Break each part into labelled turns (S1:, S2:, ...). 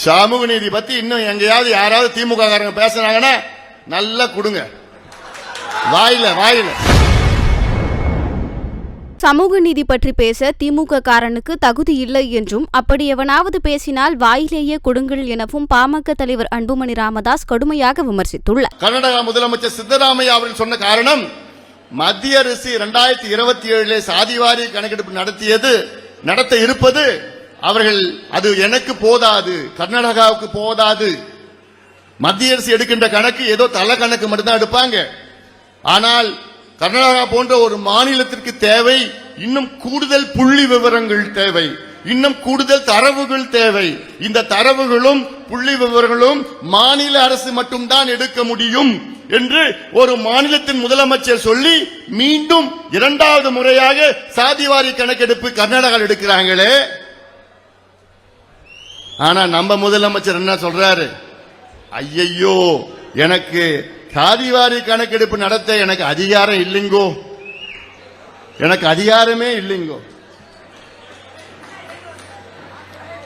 S1: சமூக நீதி பத்தி இன்னும் எங்கேயாவது யாராவது திமுக காரங்க பேசுனாங்கன்னா நல்லா கொடுங்க வாயில வாயில.
S2: சமூக நீதி பற்றி பேச திமுக காரனுக்கு தகுதி இல்லை என்றும் அப்படி எவனாவது பேசினால் வாயிலேயே கொடுங்கள் எனவும் பாமக தலைவர் அன்புமணி ராமதாஸ் கடுமையாக விமர்சித்துள்ளார்.
S1: கர்நாடகா முதலமைச்சர் சித்தராமையா அவர்கள் சொன்ன காரணம், மத்திய அரசு 2027 சாதிவாரி கணக்கெடுப்பு நடத்த இருப்பது அவர்கள் அது எனக்கு போதாது, கர்நாடகாவுக்கு போதாது. மத்திய அரசு எடுக்கின்ற கணக்கு ஏதோ தல கணக்கு மட்டும்தான் எடுப்பாங்க. ஆனால் கர்நாடகா போன்ற ஒரு மாநிலத்திற்கு தேவை இன்னும் கூடுதல் புள்ளி விவரங்கள் தேவை, இன்னும் கூடுதல் தரவுகள் தேவை. இந்த தரவுகளும் புள்ளி விவரங்களும் மாநில அரசு மட்டும்தான் எடுக்க முடியும் என்று ஒரு மாநிலத்தின் முதலமைச்சர் சொல்லி மீண்டும் 2வது முறையாக சாதிவாரி கணக்கெடுப்பு கர்நாடகாவில் எடுக்கிறாங்களே. ஆனா நம்ம முதலமைச்சர் என்ன சொல்றாரு, ஐயையோ எனக்கு சாதிவாரி கணக்கெடுப்பு நடத்த எனக்கு அதிகாரம் இல்லைங்கோ, எனக்கு அதிகாரமே இல்லைங்கோ.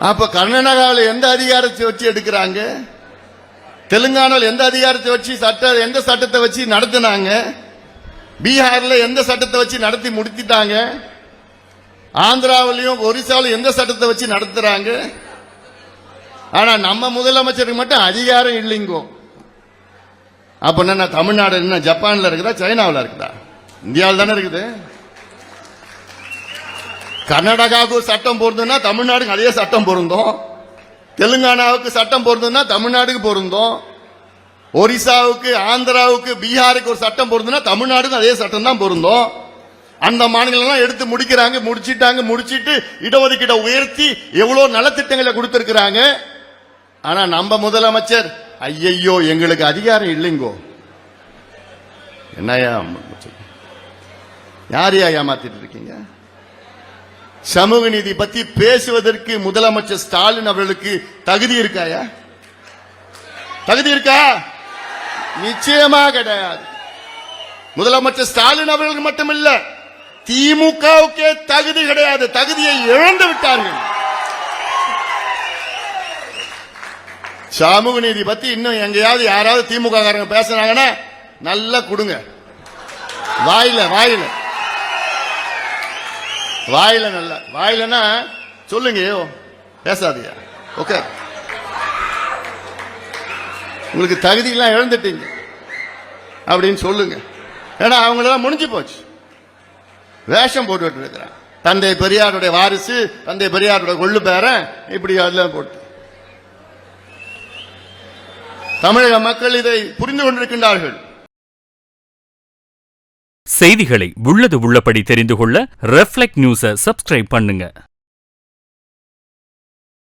S1: அப்ப கர்நாடகாவில் எந்த அதிகாரத்தை வச்சு எடுக்கிறாங்க, தெலுங்கானாவில் எந்த அதிகாரத்தை வச்சு எந்த சட்டத்தை வச்சு நடத்தினாங்க, பீகார்ல எந்த சட்டத்தை வச்சு நடத்தி முடித்திட்டாங்க, ஆந்திராவிலையும் ஒரிசாவிலும் எந்த சட்டத்தை வச்சு நடத்துறாங்க. ஆனா நம்ம முதலமைச்சருக்கு மட்டும் அதிகாரம் இல்லைங்கோ. அப்ப என்ன தமிழ்நாடு என்ன ஜப்பான்ல இருக்குதா, சைனாவில் இருக்குதா? இந்தியாவில் தானே இருக்குது. கர்நாடகாவுக்கு சட்டம் பொருந்தும்னா தமிழ்நாடுக்கு அதே சட்டம் பொருந்தும், தெலுங்கானாவுக்கு சட்டம் பொருந்தும்னா தமிழ்நாடுக்கு பொருந்தும், ஒரிசாவுக்கு ஆந்திராவுக்கு பீகாருக்கு ஒரு சட்டம் பொருந்தும்னா தமிழ்நாடுக்கு அதே சட்டம் தான் பொருந்தும். அந்த மாநிலம் எடுத்து முடிச்சிட்டு இடஒதுக்கீட்டை உயர்த்தி எவ்வளவு நலத்திட்டங்களை கொடுத்திருக்கிறாங்க. ஆனா நம்ம முதலமைச்சர் ஐயையோ எங்களுக்கு அதிகாரம் இல்லைங்கோ. என்னையா யாரையா ஏமாத்திட்டு இருக்கீங்க? சமூக நீதி பத்தி பேசுவதற்கு முதலமைச்சர் ஸ்டாலின் அவர்களுக்கு தகுதி இருக்காயா? தகுதி இருக்கா? நிச்சயமா கிடையாது. முதலமைச்சர் ஸ்டாலின் அவர்களுக்கு மட்டுமில்ல, திமுகவுக்கே தகுதி கிடையாது. தகுதியை இழந்து விட்டார்கள். சமூக நீதி பத்தி இன்னும் எங்கேயாவது யாராவது திமுக காரங்க பேசுனாங்கன்னா நல்லா கொடுங்க வாயில வாயில வாயில. நல்ல வாயிலன்னா சொல்லுங்க, பேசாதீங்க. ஓகே, உங்களுக்கு தகுதி எல்லாம் இழந்துட்டீங்க அப்படின்னு சொல்லுங்க. ஏன்னா அவங்களெல்லாம் முடிஞ்சு போச்சு. வேஷம் போட்டு இருக்கிறான். தந்தை பெரியாருடைய வாரிசு, தந்தை பெரியாருடைய கொள்ளு பேரன், இப்படி அதெல்லாம் போட்டு தமிழக மக்கள் இதை புரிந்து கொண்டிருக்கின்றார்கள்.
S3: செய்திகளை உள்ளது உள்ளபடி தெரிந்து கொள்ள ரெஃப்ளெக்ட் நியூஸை சப்ஸ்கிரைப் பண்ணுங்க.